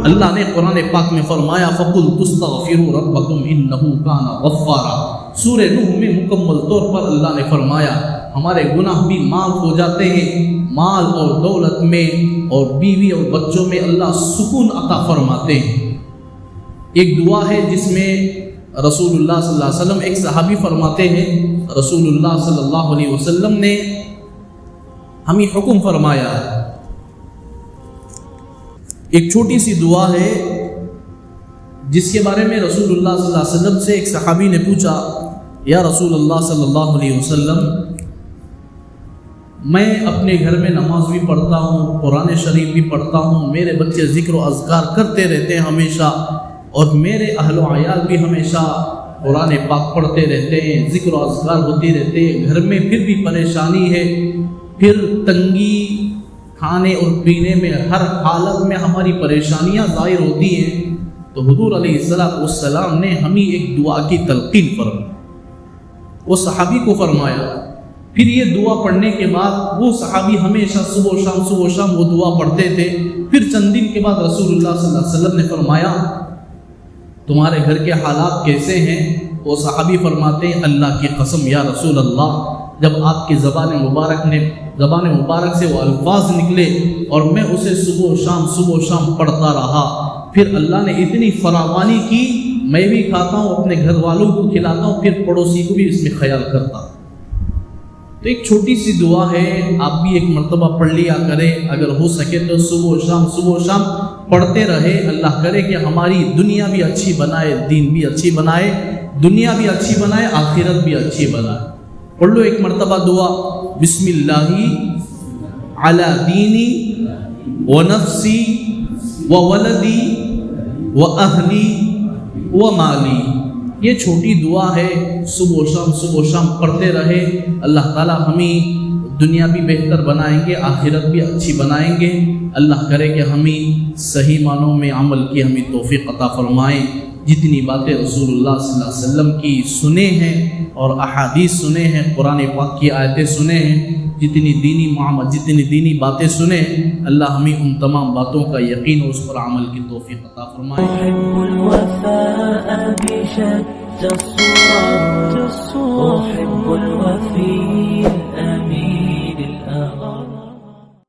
اللہ نے قرآن پاک میں فرمایا فَقُلْتُ اسْتَغْفِرُوا رَبَّكُمْ إِنَّهُ كَانَ غَفَّارًا۔ سورہ نوح میں مکمل طور پر اللہ نے فرمایا ہمارے گناہ بھی معاف ہو جاتے ہیں، مال اور دولت میں اور بیوی اور بچوں میں اللہ سکون عطا فرماتے ہیں۔ ایک دعا ہے جس میں رسول اللہ صلی اللہ علیہ وسلم، ایک صحابی فرماتے ہیں رسول اللہ صلی اللہ علیہ وسلم نے ہمیں حکم فرمایا، ایک چھوٹی سی دعا ہے جس کے بارے میں رسول اللہ صلی اللہ علیہ وسلم سے ایک صحابی نے پوچھا یا رسول اللہ صلی اللہ علیہ وسلم، میں اپنے گھر میں نماز بھی پڑھتا ہوں، قرآن شریف بھی پڑھتا ہوں، میرے بچے ذکر و اذکار کرتے رہتے ہیں ہمیشہ، اور میرے اہل و عیال بھی ہمیشہ قرآن پاک پڑھتے رہتے ہیں، ذکر و اذکار ہوتی رہتے ہیں، گھر میں پھر بھی پریشانی ہے، پھر تنگی کھانے اور پینے میں، ہر حالت میں ہماری پریشانیاں ظاہر ہوتی ہیں۔ تو حضور علیہ السلام نے ہمیں ایک دعا کی تلقین فرمائی، وہ صحابی کو فرمایا۔ پھر یہ دعا پڑھنے کے بعد وہ صحابی ہمیشہ صبح و شام وہ دعا پڑھتے تھے۔ پھر چند دن کے بعد رسول اللہ صلی اللہ علیہ وسلم نے فرمایا تمہارے گھر کے حالات کیسے ہیں؟ وہ صحابی فرماتے ہیں اللہ کی قسم یا رسول اللہ، جب آپ کی زبان مبارک سے وہ الفاظ نکلے اور میں اسے صبح و شام پڑھتا رہا، پھر اللہ نے اتنی فراوانی کی، میں بھی کھاتا ہوں، اپنے گھر والوں کو کھلاتا ہوں، پھر پڑوسی کو بھی اس میں خیال کرتا ہوں۔ تو ایک چھوٹی سی دعا ہے، آپ بھی ایک مرتبہ پڑھ لیا کریں، اگر ہو سکے تو صبح و شام پڑھتے رہے۔ اللہ کرے کہ ہماری دنیا بھی اچھی بنائے، دین بھی اچھی بنائے، دنیا بھی اچھی بنائے، آخرت بھی اچھی بنائے۔ پڑھ لو ایک مرتبہ دعا، بسم اللہ علی دینی و نفسی و ولدی و اہلی و مالی۔ یہ چھوٹی دعا ہے، صبح و شام پڑھتے رہے، اللہ تعالیٰ ہمیں دنیا بھی بہتر بنائیں گے، آخرت بھی اچھی بنائیں گے۔ اللہ کرے کہ ہمیں صحیح معنوں میں عمل کی ہمیں توفیق عطا فرمائیں۔ جتنی باتیں رسول اللہ صلی اللہ علیہ وسلم کی سنے ہیں اور احادیث سنے ہیں، قرآن پاک کی آیتیں سنے ہیں، جتنی دینی باتیں سنے ہیں، اللہ ہمیں ان تمام باتوں کا یقین اور اس پر عمل کی توفیق عطا فرمائے۔ أحب الوفي